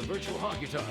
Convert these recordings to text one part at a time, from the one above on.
virtual honky tonk.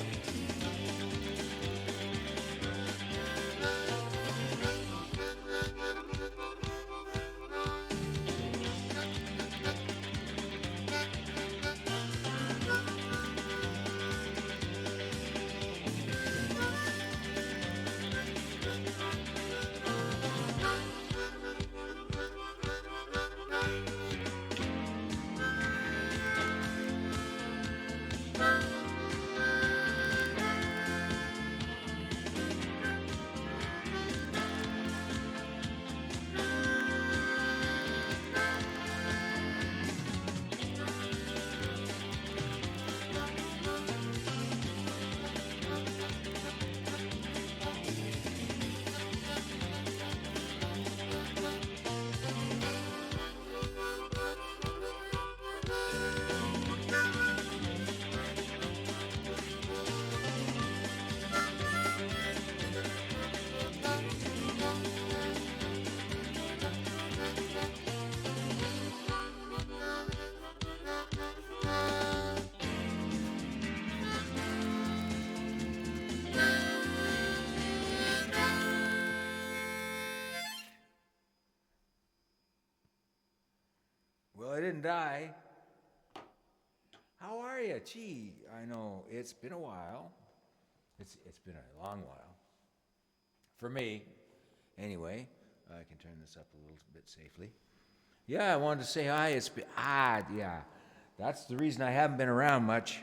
Well, I didn't die. How are you? Gee, I know it's been a while. It's been a long while. For me, anyway. I can turn this up a little bit safely. Yeah, I wanted to say hi. It's been, yeah. That's the reason I haven't been around much.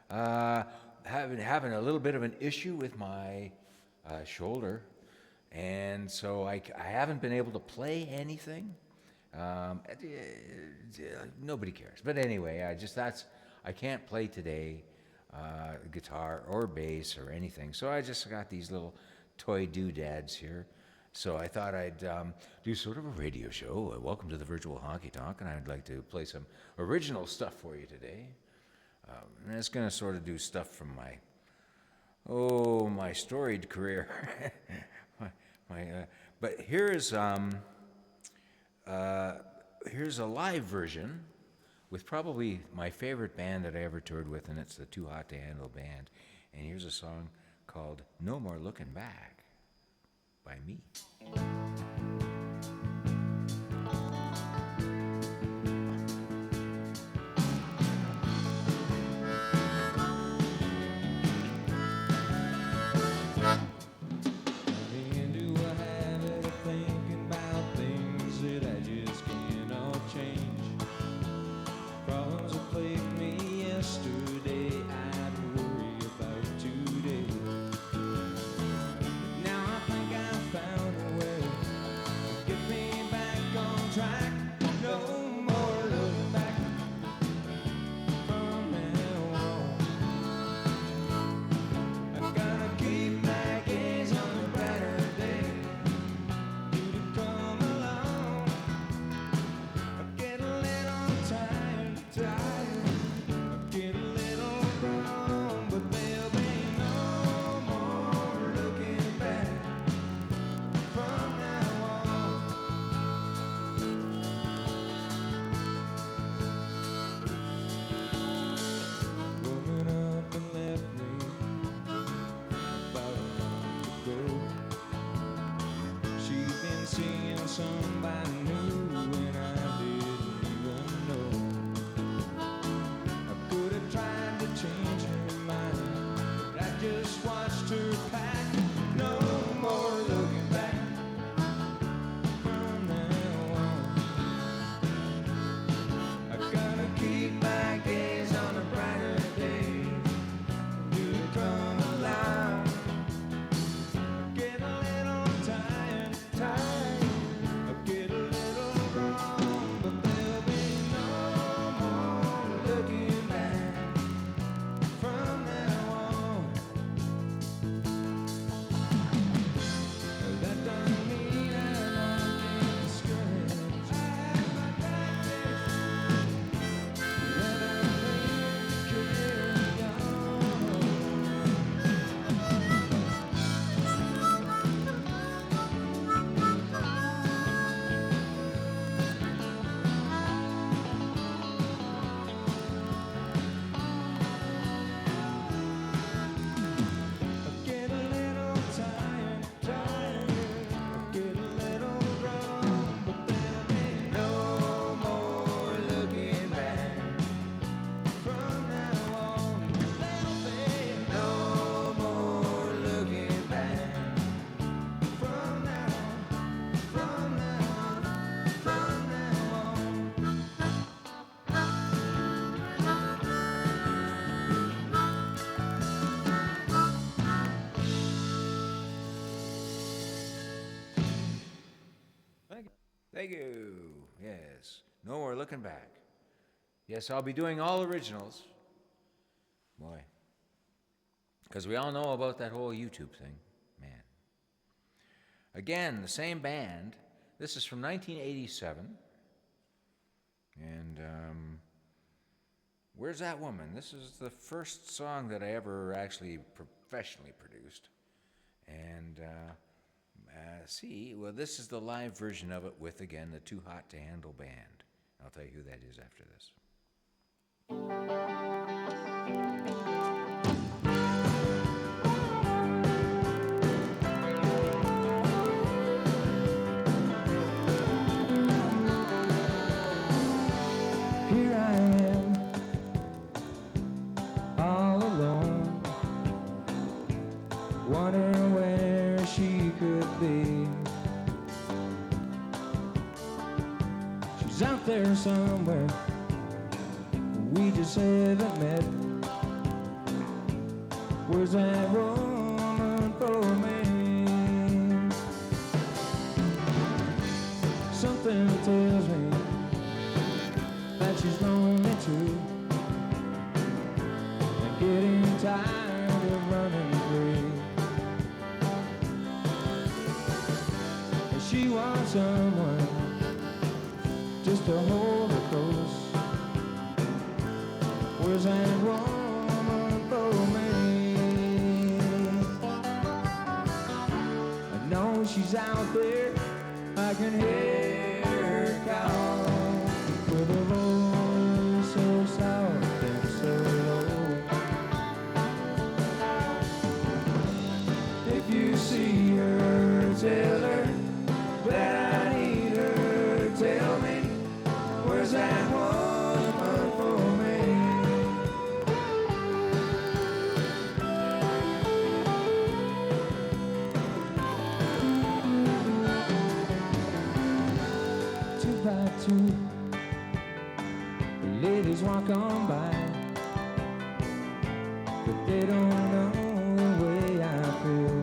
Having a little bit of an issue with my shoulder, and so I haven't been able to play anything. Nobody cares. But anyway, I can't play today, guitar or bass or anything. So I just got these little toy doodads here. So I thought I'd do sort of a radio show. Welcome to the virtual honky tonk, and I'd like to play some original stuff for you today. And it's going to sort of do stuff from my storied career. But here's a live version with probably my favorite band that I ever toured with, and it's the Too Hot to Handle band. And here's a song called No More Looking Back by me. Thank you. Yes. No more looking back. Yes, I'll be doing all originals. Boy. Because we all know about that whole YouTube thing. Man. Again, the same band. This is from 1987. And Where's That Woman? This is the first song that I ever actually professionally produced. And well, this is the live version of it with, again, the Too Hot to Handle band. I'll tell you who that is after this. Here I am, all alone, wondering where she could be. She's out there somewhere, we just haven't met. Where's that woman for me? Something tells me that she's lonely too, and getting tired of running free. And she wants someone just to hold her close. Where's that woman for me? I know she's out there, I can hear her call with a voice so soft and so low. If you see her, tell her that I need her. Tell me, where's that woman for me? Two by two, ladies walk on by, but they don't know the way I feel.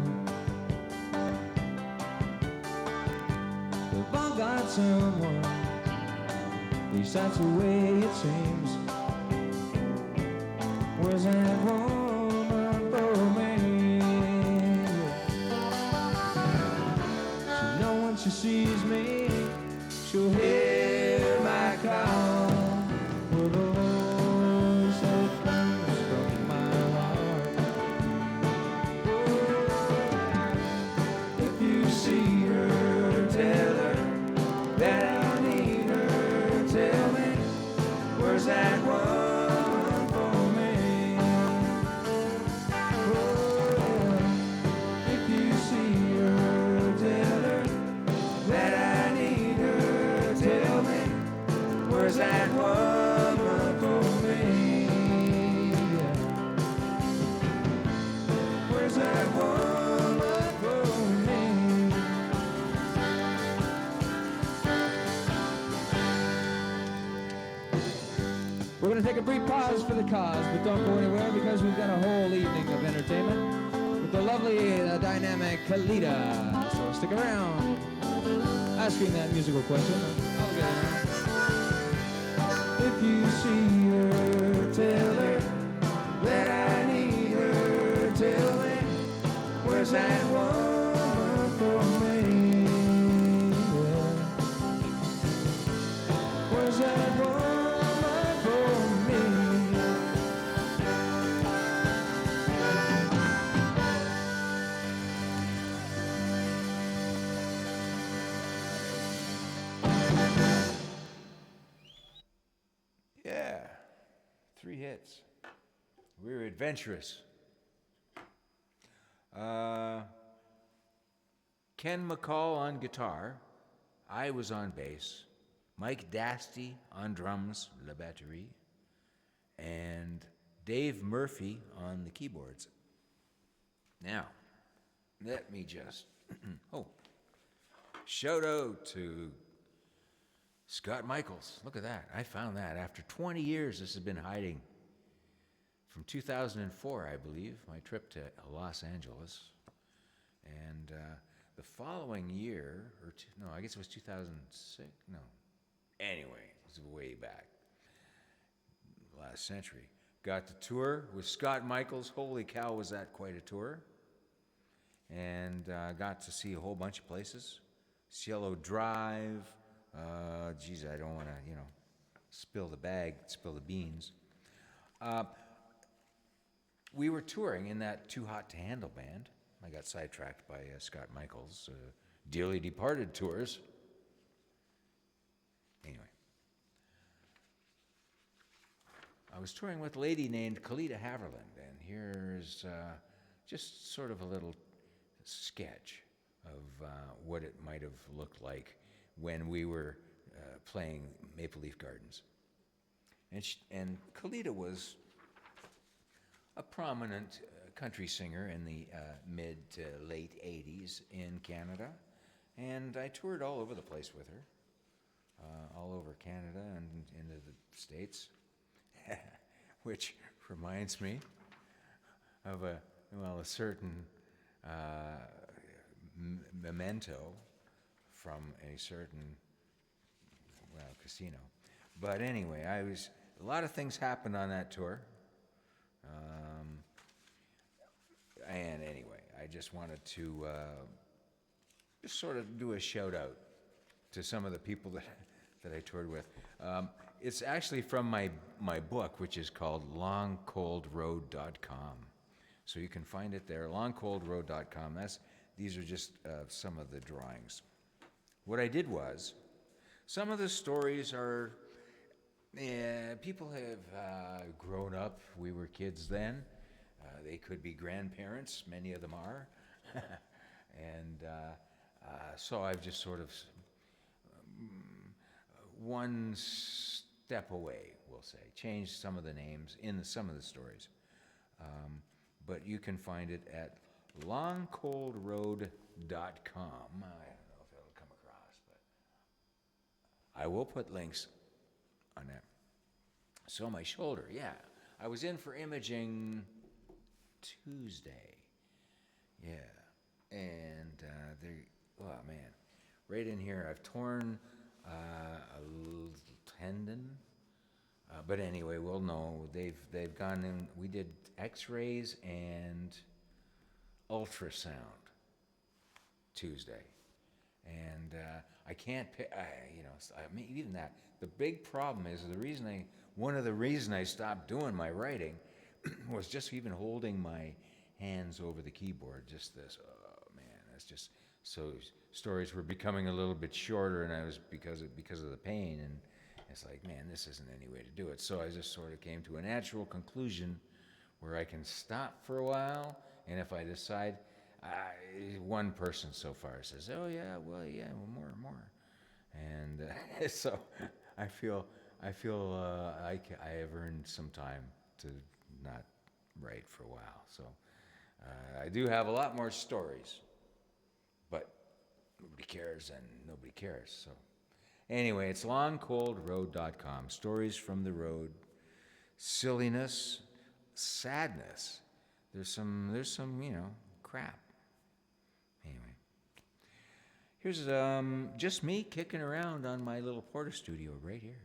They've all got someone, at least that's the way it seems. Where's that woman for me? She knows when she sees me, she'll hear my call with a voice that comes from my heart. Oh, if you see her, tell her that I need her. Tell me, where's that woman for me? Oh, if you see her, tell her that I need her. Tell me, where's that woman for me? Where's that woman for me? We're going to take a brief pause for the cause, but don't go anywhere because we've got a whole evening of entertainment with the lovely, dynamic Kalita. So stick around. Asking that musical question. I'll get around. If you see her, tell her that I need her. Tell me, where's that woman for me? Yeah. Where's that woman for me? Yeah. 3 hits. We were adventurous. Ken McCall on guitar. I was on bass. Mike Dasty on drums, la batterie. And Dave Murphy on the keyboards. Now, let me just... shout out to Scott Michaels. Look at that. I found that. After 20 years, this has been hiding. From 2004, I believe, my trip to Los Angeles. And the following year, no, I guess it was 2006. No, anyway, it was way back, last century. Got to tour with Scott Michaels. Holy cow, was that quite a tour! And got to see a whole bunch of places. Cielo Drive. Geez, I don't want to, spill the beans. We were touring in that Too Hot to Handle band. I got sidetracked by Scott Michaels' dearly departed tours. Anyway. I was touring with a lady named Kalita Haverland, and here's just sort of a little sketch of what it might have looked like when we were playing Maple Leaf Gardens. And Kalita was a prominent country singer in the mid to late 80s in Canada, and I toured all over the place with her, all over Canada and into the States, which reminds me of a certain memento from a certain, casino. But anyway, a lot of things happened on that tour. And anyway, I just wanted to just sort of do a shout out to some of the people that I toured with. It's actually from my book, which is called longcoldroad.com. So you can find it there, longcoldroad.com. These are just some of the drawings. What I did was, some of the stories are, people have grown up. We were kids then. They could be grandparents, many of them are. And so I've just sort of one step away, we'll say, changed some of the names in some of the stories. But you can find it at longcoldroad.com. I don't know if it'll come across, but I will put links on that. So my shoulder, yeah. I was in for imaging Tuesday. Yeah. And oh man, right in here, I've torn a little tendon. But anyway, we'll know. They've gone in. We did X-rays and ultrasound Tuesday, and I can't pick. I mean, even that. The big problem is one of the reasons I stopped doing my writing was just even holding my hands over the keyboard. Just this. Oh man, that's just so. Stories were becoming a little bit shorter, and I was because of the pain and. It's like, man, this isn't any way to do it. So I just sort of came to a natural conclusion where I can stop for a while, and if I decide, one person so far says, oh yeah, well, more. And so I feel I have earned some time to not write for a while. So I do have a lot more stories, but nobody cares and nobody cares, so. Anyway, it's longcoldroad.com. Stories from the road, silliness, sadness. There's some, crap. Anyway, here's just me kicking around on my little Porter studio right here.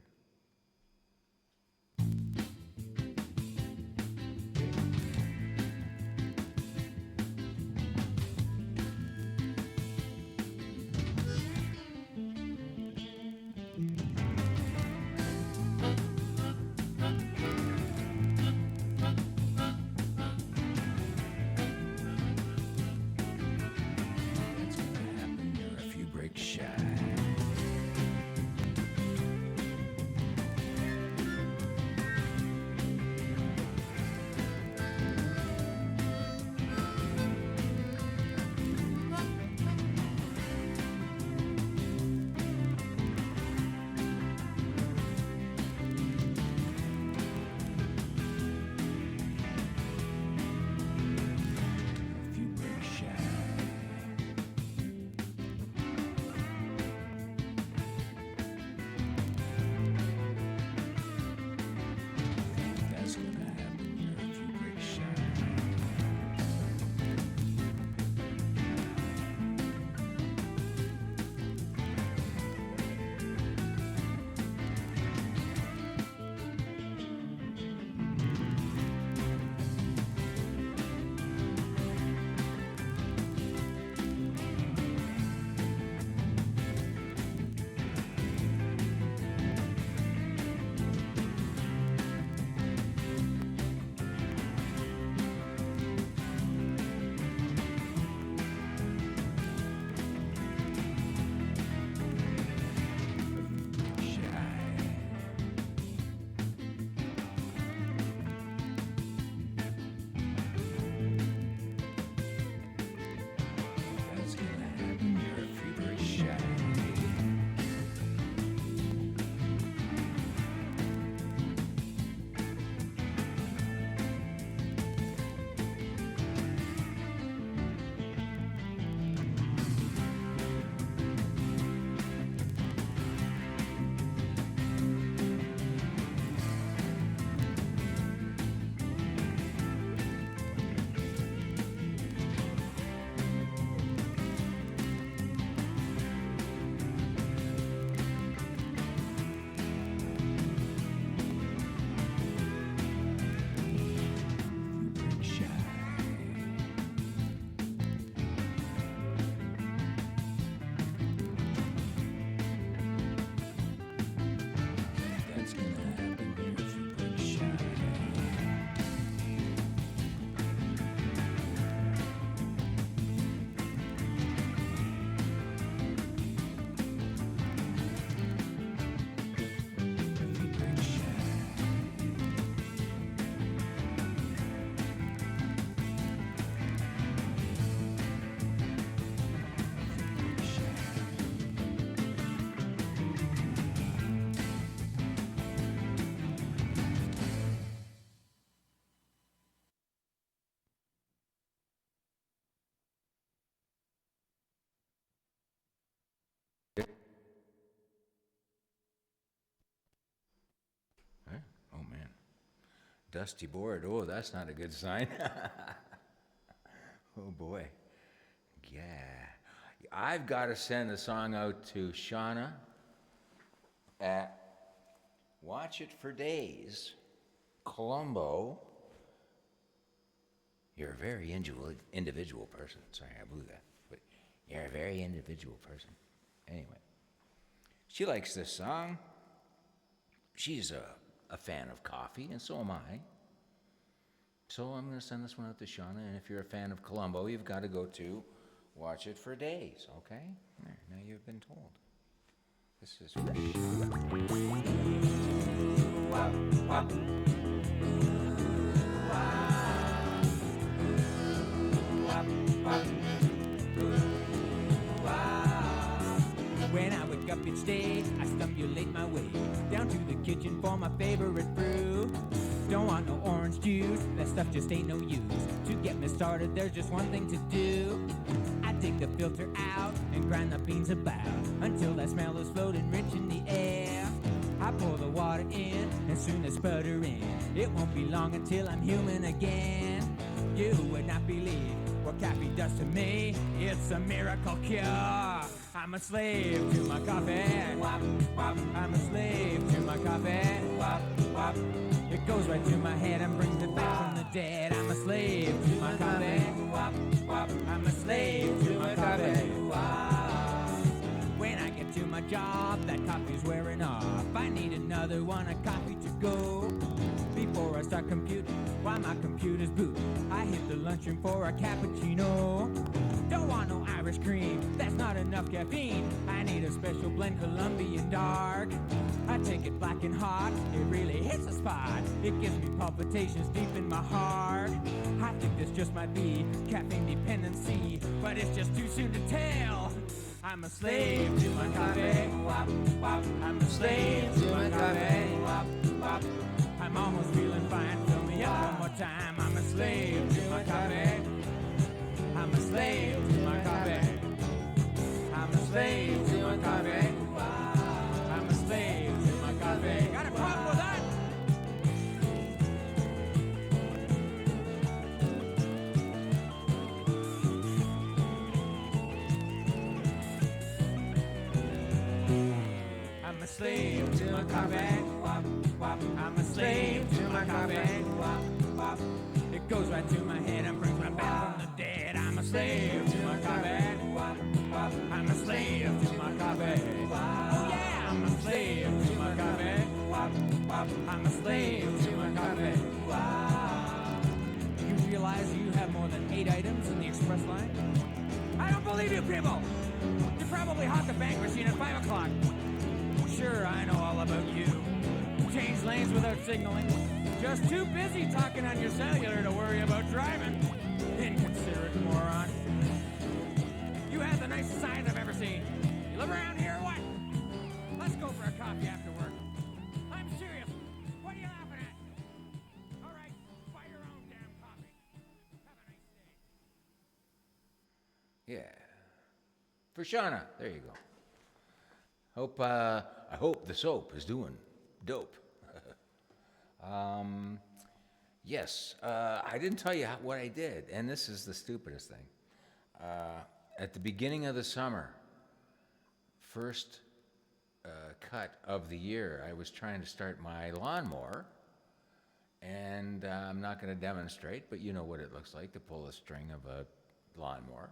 Dusty board. Oh, that's not a good sign. Oh boy. Yeah. I've got to send a song out to Shonna at Watch It for Days, Colombo. You're a very individual person. Sorry, I blew that. But you're a very individual person. Anyway, she likes this song. She's a fan of coffee, and so am I. So I'm going to send this one out to Shonna, and if you're a fan of Colombo, you've got to go to Watch It for Days, okay? There, now you've been told. This is for When I wake up each day, I stumulate my way down to the kitchen for my favorite brew. Don't want no orange juice, that stuff just ain't no use. To get me started, there's just one thing to do. I take the filter out and grind the beans about until that smell is floating rich in the air. I pour the water in and soon it's sputtering. It won't be long until I'm human again. You would not believe what coffee does to me. It's a miracle cure. I'm a slave to my coffee. I'm a slave to my coffee. It goes right to my head and brings it back from the dead. I'm a slave to my coffee. I'm a slave to my coffee. When I get to my job, that coffee's wearing off. I need another one of coffee to go. Before I start computing, while my computer's boot, I hit the lunchroom for a cappuccino. Don't want no Irish cream, that's not enough caffeine. I need a special blend, Colombian dark. I take it black and hot, it really hits the spot. It gives me palpitations deep in my heart. I think this just might be caffeine dependency, but it's just too soon to tell. I'm a slave to my coffee. I'm a slave to my coffee. I'm almost feeling fine. Fill me up one more time. I'm a slave to my coffee. I'm a slave to my coffee. I'm a slave to my coffee. I'm a slave to my coffee. Got a problem with that? I'm a slave to my coffee. I'm a slave to my coffee. It goes right to my head and brings me back from the dead. I'm a slave to my coffee. I'm a slave to my coffee. Oh yeah, I'm a slave to my coffee. I'm a slave to my coffee. You realize you have more than 8 items in the express line? I don't believe you people! You probably hawked the bank machine at 5 o'clock. Sure, I know all about you. Change lanes without signaling. Just too busy talking on your cellular to worry about driving. Inconsiderate moron. You have the nicest eyes I've ever seen. You live around here or what? Let's go for a coffee after work. I'm serious. What are you laughing at? All right, buy your own damn coffee. Have a nice day. Yeah. For Shonna. There you go. I hope the soap is doing dope. Yes, I didn't tell you what I did, and this is the stupidest thing. At the beginning of the summer, first cut of the year, I was trying to start my lawnmower, and I'm not going to demonstrate, but you know what it looks like to pull a string of a lawnmower.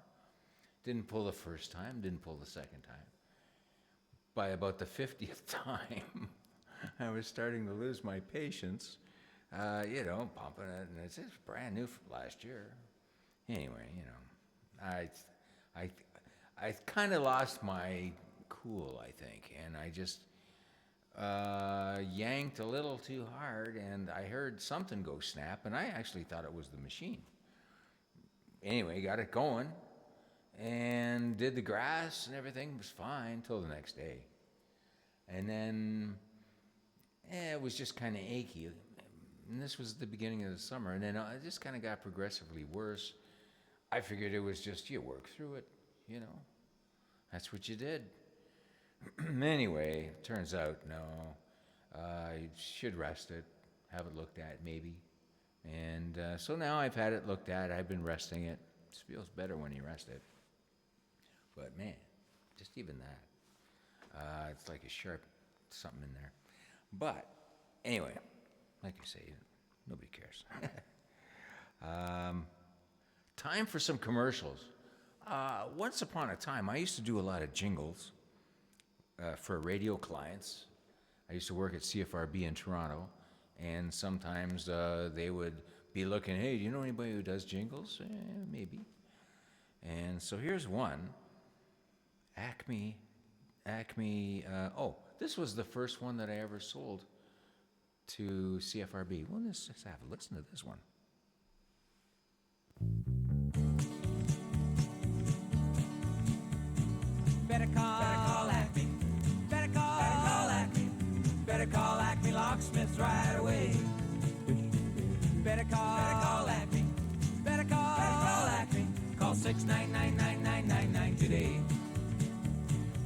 Didn't pull the first time, didn't pull the second time. By about the 50th time, I was starting to lose my patience, pumping it, and it's brand new from last year. Anyway, I kind of lost my cool, I think, and I just yanked a little too hard, and I heard something go snap, and I actually thought it was the machine. Anyway, got it going, and did the grass, and everything was fine till the next day. And then it was just kind of achy. And this was the beginning of the summer, and then it just kind of got progressively worse. I figured it was just, you work through it, That's what you did. Anyway, turns out, no. I should rest it, have it looked at, maybe. And so now I've had it looked at. I've been resting it. It feels better when you rest it. But man, just even that. It's like a sharp something in there. But anyway, like I say, nobody cares. Time for some commercials. Once upon a time, I used to do a lot of jingles for radio clients. I used to work at CFRB in Toronto, and sometimes they would be looking, hey, do you know anybody who does jingles? Maybe. And so here's one. ACME, this was the first one that I ever sold to CFRB. Well, let's just have a listen to this one. Better call Acme. Better call Acme. Better call Acme Locksmiths right away. Better call Acme. Better call Acme. Call 699-9999 today.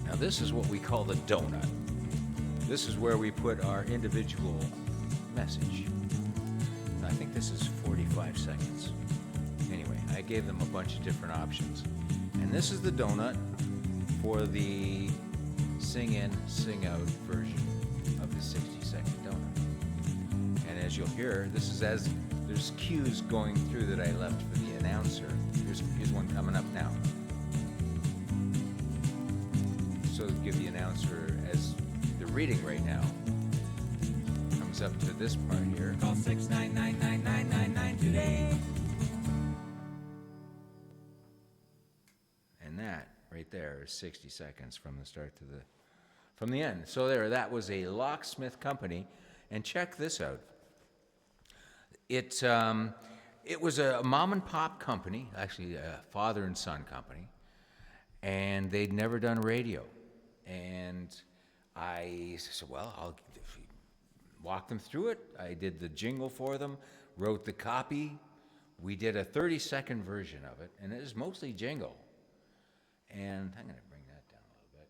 Now this is what we call the donut. This is where we put our individual message. I think this is 45 seconds. Anyway, I gave them a bunch of different options. And this is the donut for the sing-in, sing-out version of the 60-second donut. And as you'll hear, this is as there's cues going through that I left for the announcer. Here's one coming up now. So to give the announcer as the reading right now comes up to this part here. Call 699-9999 today. And that right there is 60 seconds from the start to from the end. So that was a locksmith company, and check this out. It was a mom and pop company, actually a father and son company, and they'd never done radio. And I said, well, I'll walk them through it. I did the jingle for them, wrote the copy. We did a 30-second version of it, and it was mostly jingle. And I'm going to bring that down a little bit.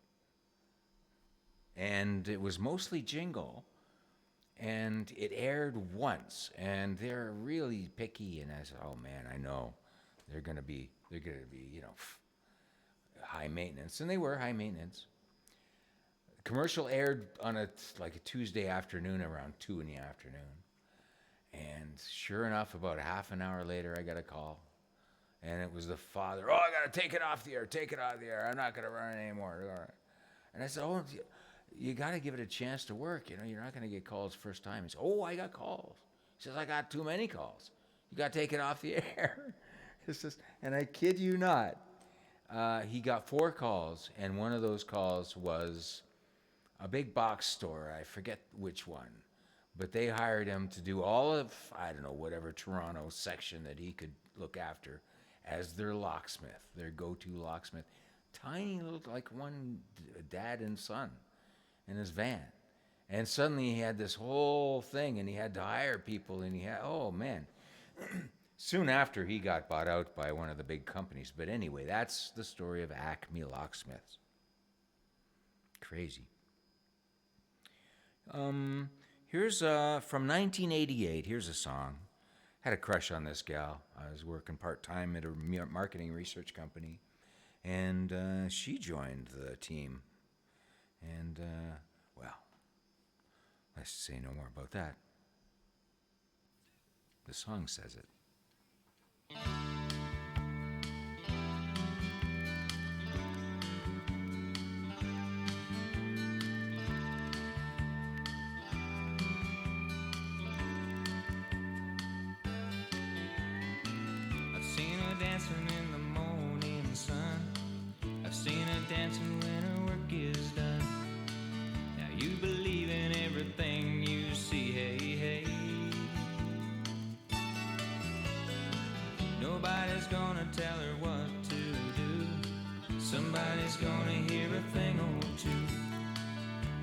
And it was mostly jingle, and it aired once. And they're really picky. And I said, "Oh man, I know they're going to be, high maintenance." And they were high maintenance. Commercial aired on a Tuesday afternoon around 2 in the afternoon. And sure enough, about half an hour later, I got a call. And it was the father. "Oh, I got to take it off the air. I'm not going to run it anymore." And I said, "Oh, you got to give it a chance to work. You're not going to get calls first time." He said, "Oh, I got calls." He says, "I got too many calls. You got to take it off the air." And I kid you not, he got 4 calls, and one of those calls was a big box store. I forget which one. But they hired him to do all of, whatever Toronto section that he could look after as their locksmith, their go-to locksmith. Tiny, looked like one dad and son in his van. And suddenly he had this whole thing, and he had to hire people, and oh man. Soon after, he got bought out by one of the big companies. But anyway, that's the story of ACME Locksmiths. Crazy. Here's from 1988. Here's a song. Had a crush on this gal. I was working part-time at a marketing research company, and she joined the team. And, let's say no more about that. The song says it. Dancing in the morning sun. I've seen her dancing when her work is done. Now you believe in everything you see, hey, hey. Nobody's gonna tell her what to do. Somebody's gonna hear a thing or two.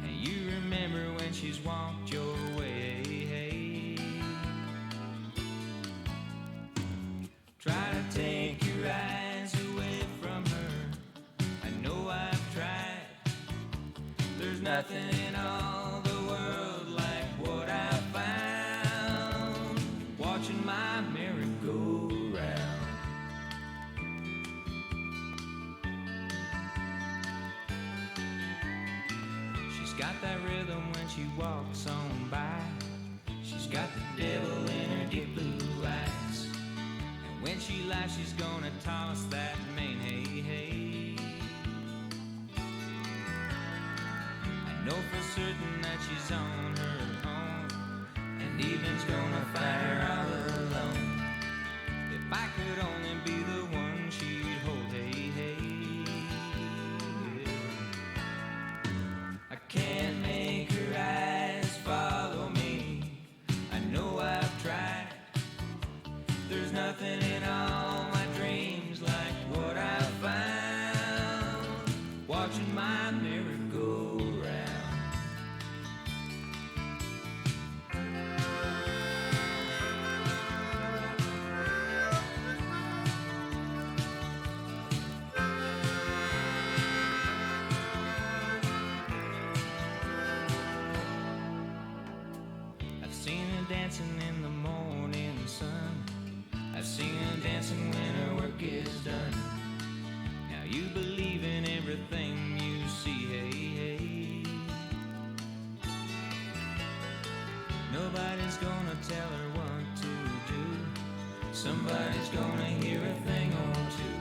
And you remember when she's walked your way, hey. Try to take your eyes away from her. I know I've tried. There's nothing in all the world like what I found. Watching my She's got that rhythm when she walks on by. She's got the devil in her deep blue eyes. And when she laughs, she's gonna toss that mane, hey, hey. I know for certain that she's on her own, and evening's gonna find her all alone. If I could only be the one she'd hold, hey, hey. I can't make her eyes follow me. I know I've tried. There's nothing in all my dreams like what I found watching my mirror go round. I've seen her dancing in the morning sun. I've seen her dancing when her work is done. Now you believe in everything you see, hey, hey. Nobody's gonna tell her what to do. Somebody's gonna hear a thing or two.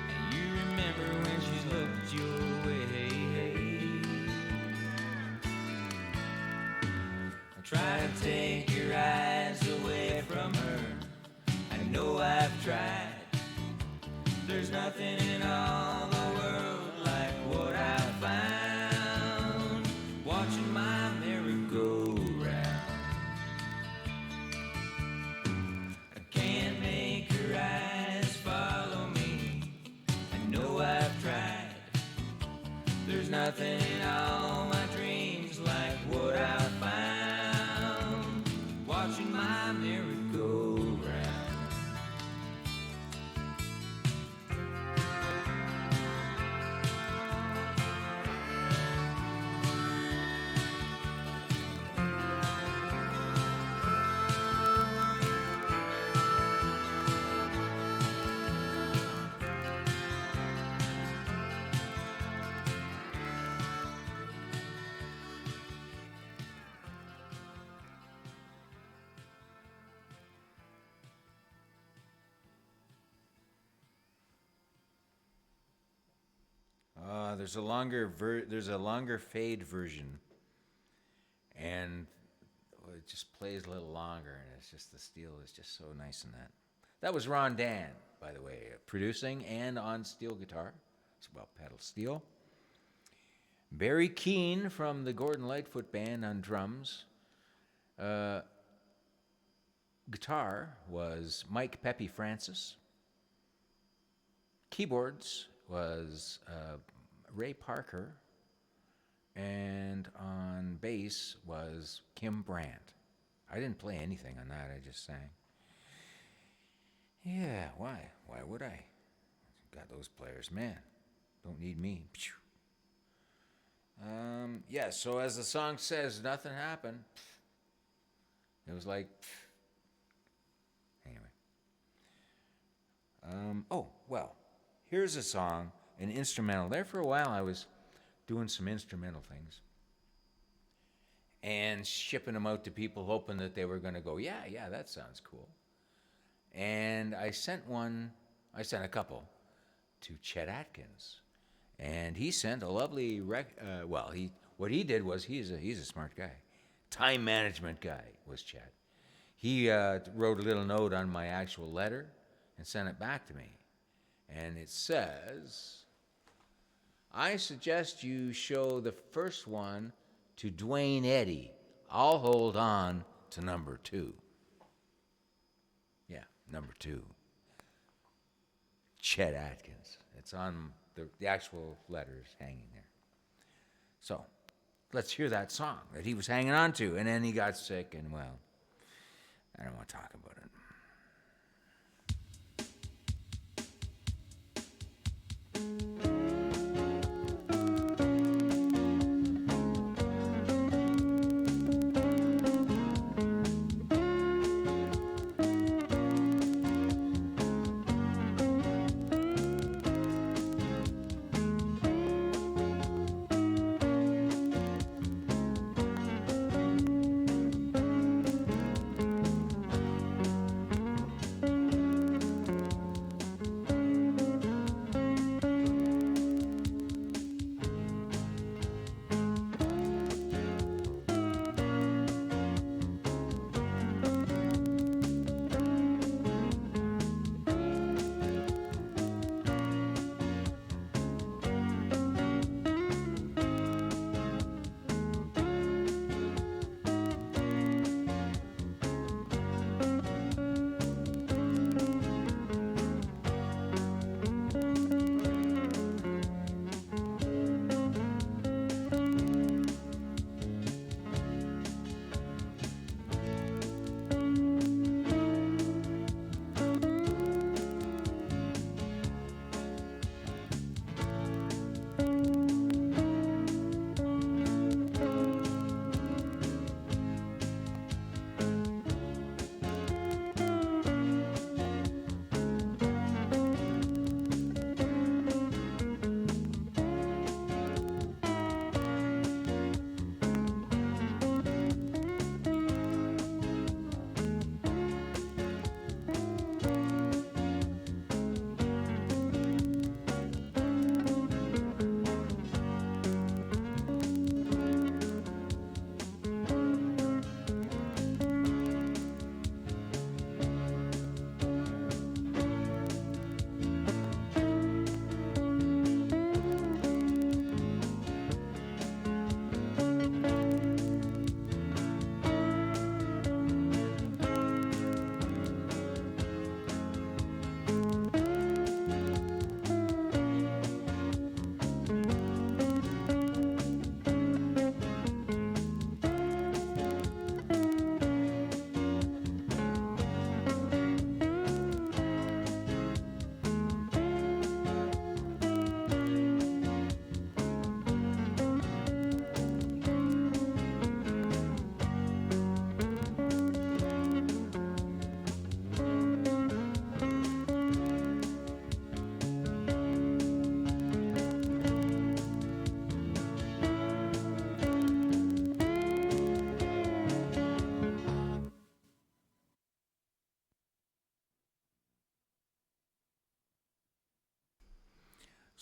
And you remember when she's looked your way, hey, hey. Try to take your eyes away from her. I know I've tried. There's nothing in all the world like what I found watching my merry-go-round. I can't make her eyes follow me. I know I've tried. There's nothing in all my dreams like what I found watching my merry-go-round. There's a longer fade version, and it just plays a little longer, and it's just the steel is just so nice in that. That was Ron Dan, by the way, producing and on steel guitar. It's well pedal steel. Barry Keane from the Gordon Lightfoot Band on drums. Guitar was Mike Pepe Francis. Keyboards was Ray Parker, and on bass was Kim Brandt. I didn't play anything on that, I just sang. Yeah, why? Why would I? Got those players, man. Don't need me. Yeah, so as the song says, nothing happened. It was like, anyway. Oh, well, here's a song, an instrumental. There for a while I was doing some instrumental things and shipping them out to people hoping that they were going to go, yeah, that sounds cool. And I sent a couple to Chet Atkins. And he sent a lovely what he did was he's a smart guy. Time management guy was Chet. He wrote a little note on my actual letter and sent it back to me. And it says, I suggest you show the first one to Dwayne Eddy. I'll hold on to number 2. Yeah, number 2. Chet Atkins. It's on the actual letters hanging there. So, let's hear that song that he was hanging on to. And then he got sick, and well, I don't want to talk about it.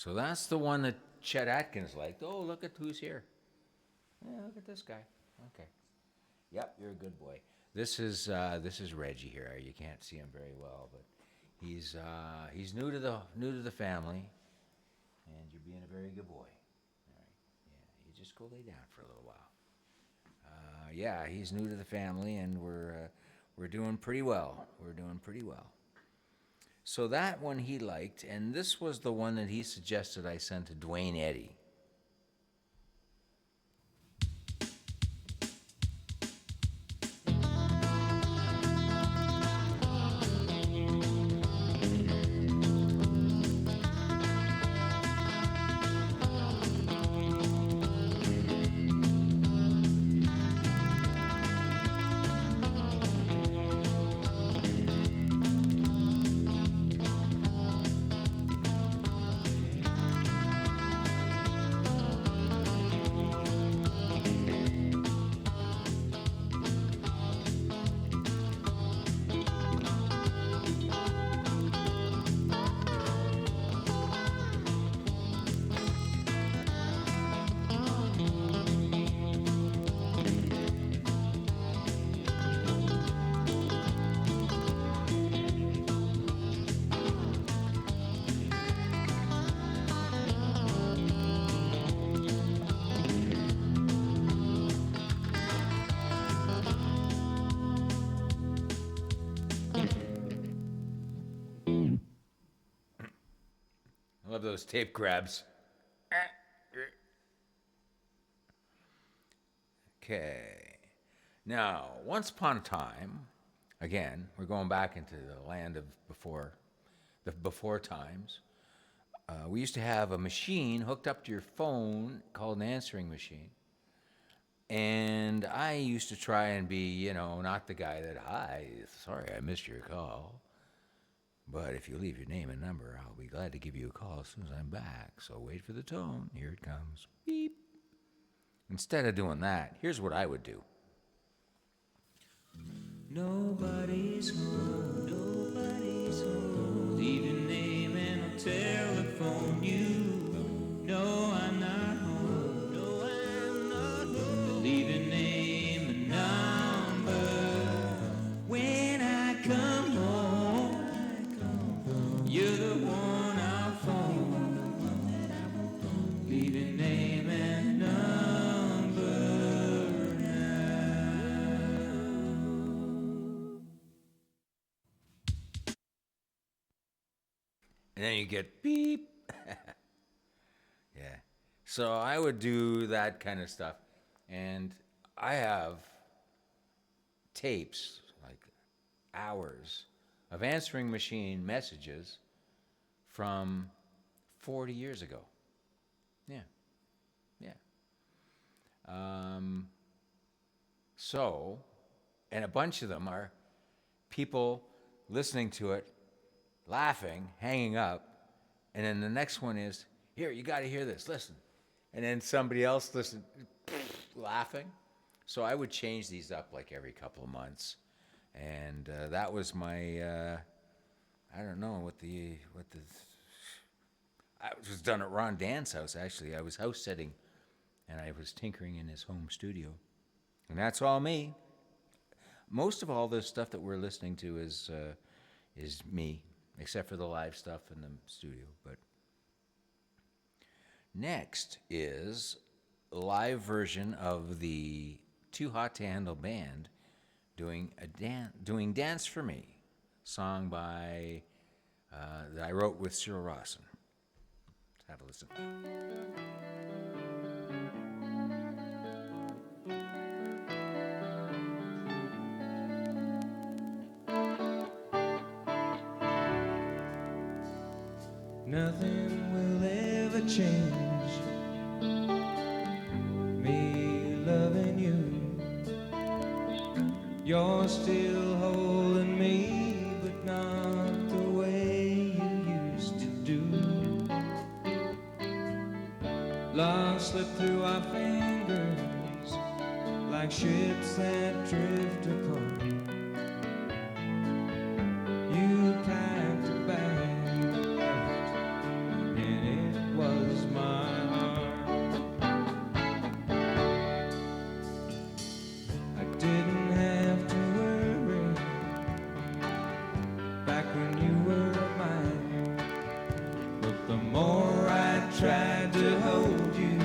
So that's the one that Chet Atkins liked. Oh, look at who's here. Yeah, look at this guy. Okay. Yep, you're a good boy. This is Reggie here. You can't see him very well, but he's new to the family, and you're being a very good boy. All right. Yeah, you just go lay down for a little while. Yeah, he's new to the family, and we're doing pretty well. We're doing pretty well. So that one he liked, and this was the one that he suggested I send to Dwayne Eddy. I love those tape grabs. Okay. Now, once upon a time, again, we're going back into the land of before times. We used to have a machine hooked up to your phone called an answering machine. And I used to try and be, not the guy that, hi, sorry, I missed your call. But if you leave your name and number, I'll be glad to give you a call as soon as I'm back. So wait for the tone. Here it comes. Beep. Instead of doing that, here's what I would do. Nobody's home, nobody's home. Leave your name and I'll telephone you. No, I'm not home, no, I'm not home. Leave your name and number. When I come home, you're the one I'll phone. Leave your name and number now. And then you get beep. Yeah. So I would do that kind of stuff. And I have tapes, like hours, of answering machine messages from 40 years ago. Yeah. Yeah. So, and a bunch of them are people listening to it, laughing, hanging up, and then the next one is, here, you got to hear this, listen. And then somebody else listen, laughing. So I would change these up like every couple of months. And that was my, I don't know I was done at Ron Dan's house, actually. I was house sitting, and I was tinkering in his home studio. And that's all me. Most of all this stuff that we're listening to is me, except for the live stuff in the studio. But next is a live version of the Too Hot to Handle band doing Dance for Me, song by that I wrote with Cyril Rawson. Let's have a listen. Nothing will ever change me loving you. You're still holding me, but not the way you used to do. Love slipped through our fingers like ships that drift apart. You packed a bag and it hold you,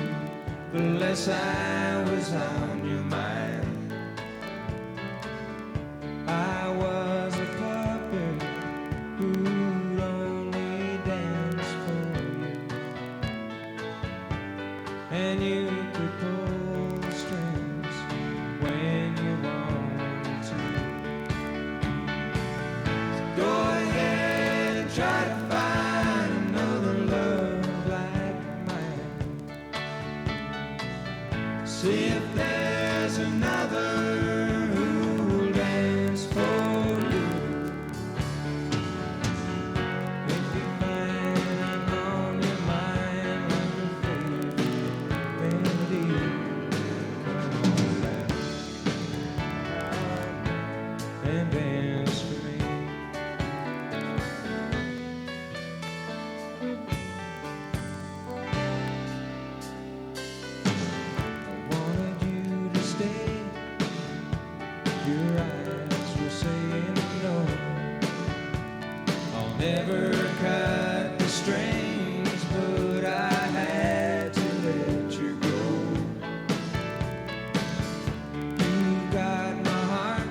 the less I was on your mind. I was a puppet who'd only dance for you, and you could pull the strings when you wanted to. So go ahead and try to find another love like mine. See if there's another who'll dance for you. If you find I'm on your mind like a favorite melody, come on back and dance for me. I wanted you to stay. Your eyes were saying no. I'll never cut the strings, but I had to let you go. You got my heart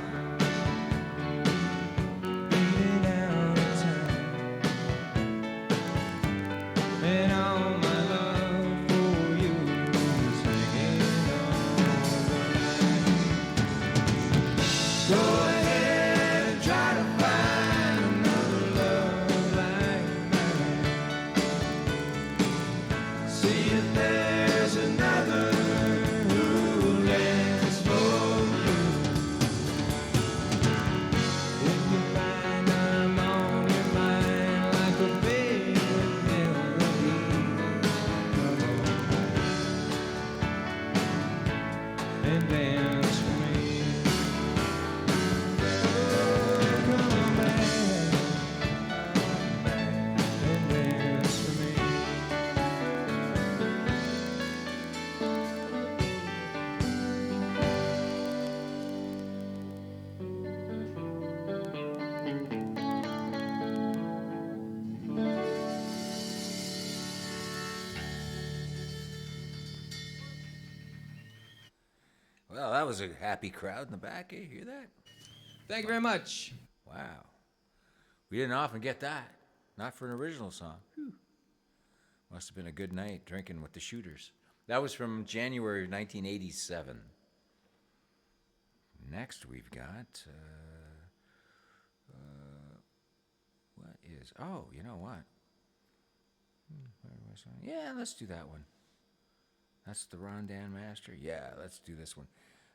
beating out of time, and all my love for you is hanging on the line. Go ahead and try to find another love like mine. See if there's another who'll dance for you. If you find I'm on your mind like a favorite melody, come on and dance for me. Come on back and dance for me. Well, that was a happy crowd in the back. Eh? Hear that? Thank you very much. Wow. We didn't often get that. Not for an original song. Whew. Must have been a good night drinking with the Shooters. That was from January 1987. Next we've got, what is, oh, you know what? Where was I? Yeah, let's do that one. That's the Rondan Master. Yeah, let's do this one.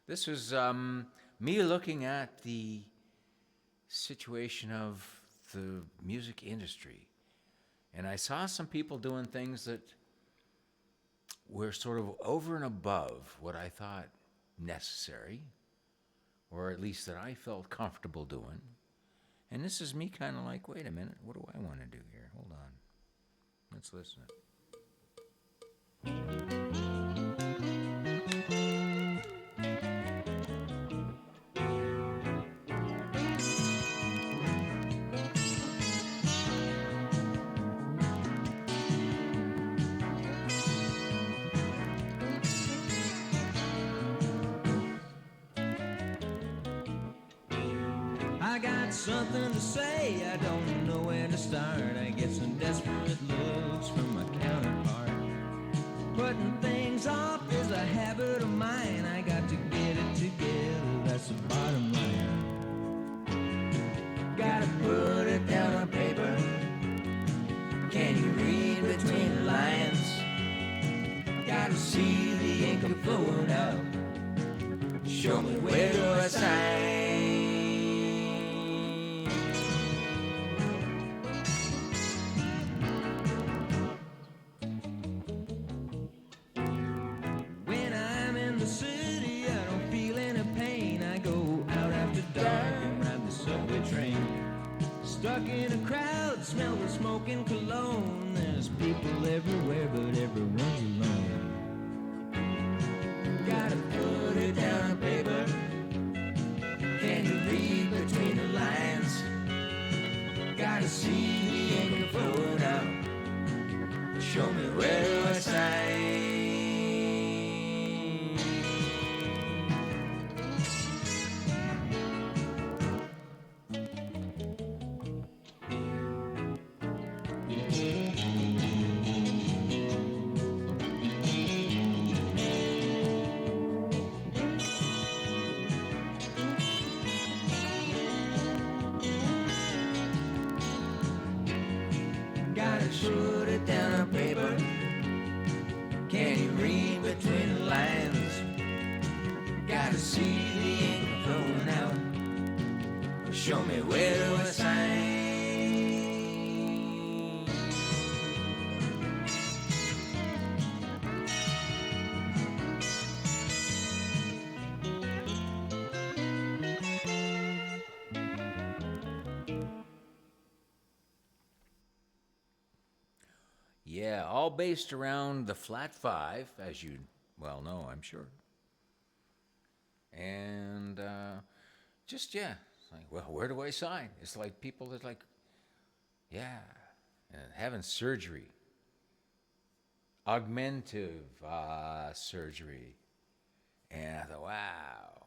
This was me looking at the situation of the music industry. And I saw some people doing things that were sort of over and above what I thought necessary, or at least that I felt comfortable doing. And this is me kind of like, wait a minute, what do I want to do here? Hold on. Let's listen. I got something to say, I don't know where to start. I get some desperate looks from my counterpart. Putting things off is a habit of mine. I got to get it together, that's the bottom line. Gotta put it down on paper. Can you read between the lines? Gotta see the ink flowing out. Show me where do I sign? When I'm in the city, I don't feel any pain. I go out after dark and ride the subway train. Stuck in a crowd, smell the smoking cologne. There's people everywhere, but everyone's alone. Gotta put it down on paper. Can you read between the lines? Gotta see the ink flowing out. Show me where do I sign? put it down on paper? Can you read between the lines? Gotta see the ink flowing out. Show me where to sign. Yeah, all based around the flat five, as you well know, I'm sure. And just, yeah, it's like, well, where do I sign? It's like people that, like, yeah, and having surgery, augmentative surgery. And I thought, wow.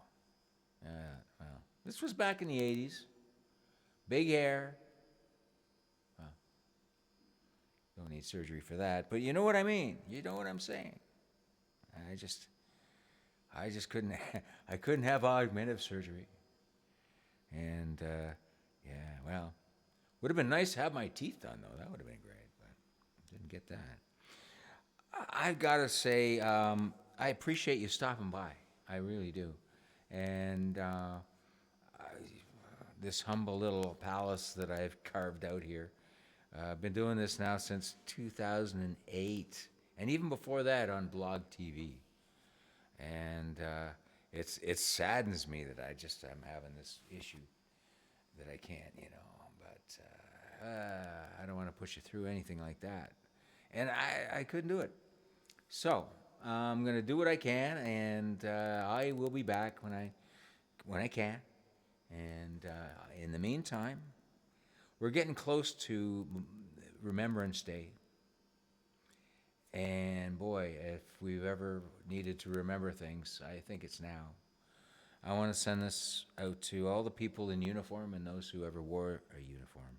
Well, this was back in the 80s. Big hair. Don't need surgery for that, but you know what I mean. You know what I'm saying. I just couldn't. I couldn't have augmentative surgery. And yeah, well, would have been nice to have my teeth done though. That would have been great, but didn't get that. I've got to say, I appreciate you stopping by. I really do. And this humble little palace that I've carved out here. I've been doing this now since 2008, and even before that on Blog TV. And it saddens me that I'm having this issue that I can't, But I don't want to push you through anything like that, and I couldn't do it. So I'm gonna do what I can, and I will be back when I can. And in the meantime. We're getting close to Remembrance Day. And boy, if we've ever needed to remember things, I think it's now. I want to send this out to all the people in uniform and those who ever wore a uniform.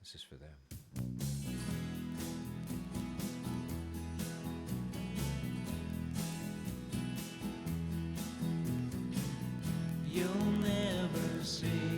This is for them. You'll never see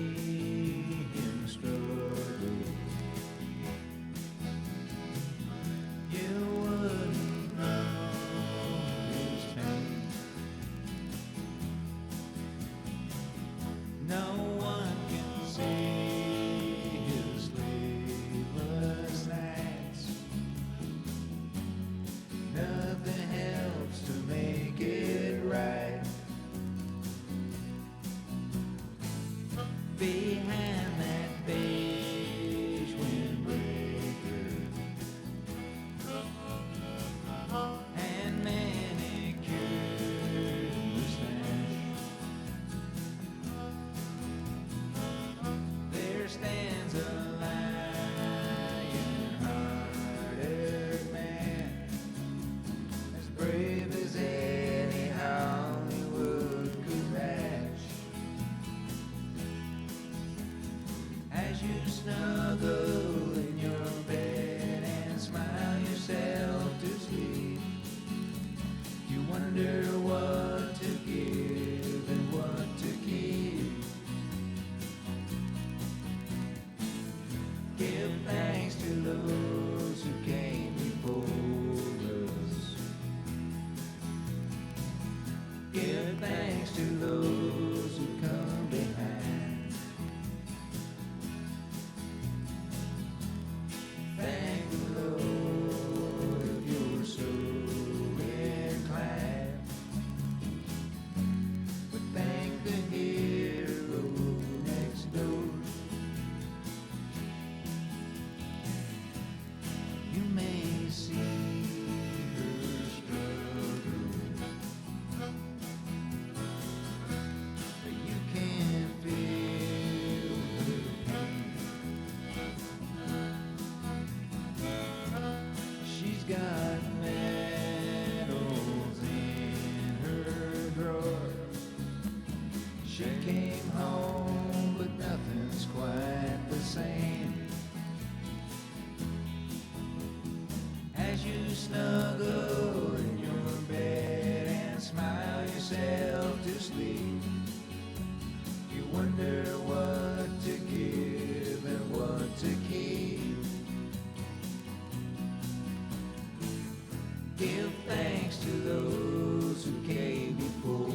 thanks to those who came before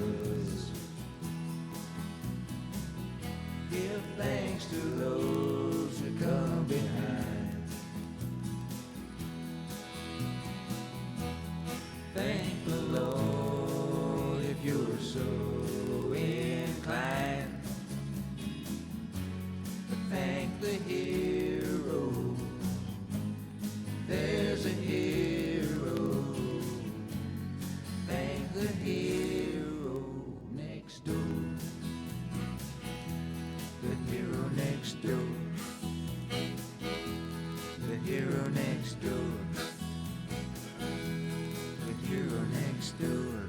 us. Give thanks to those who come behind. Thank the Lord if you're so inclined. But thank the hero. There's a hero. Thank the hero next door. The hero next door. The hero next door. The hero next door.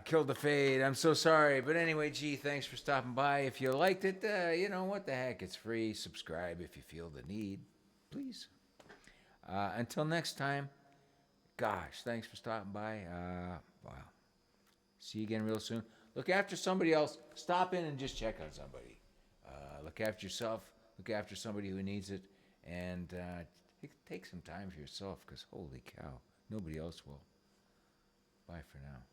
Killed the fade. I'm so sorry. But anyway, gee, thanks for stopping by. If you liked it, you know, what the heck? It's free. Subscribe if you feel the need. Please. Until next time, gosh, thanks for stopping by. Wow. See you again real soon. Look after somebody else. Stop in and just check on somebody. Look after yourself. Look after somebody who needs it. And take some time for yourself, because holy cow, nobody else will. Bye for now.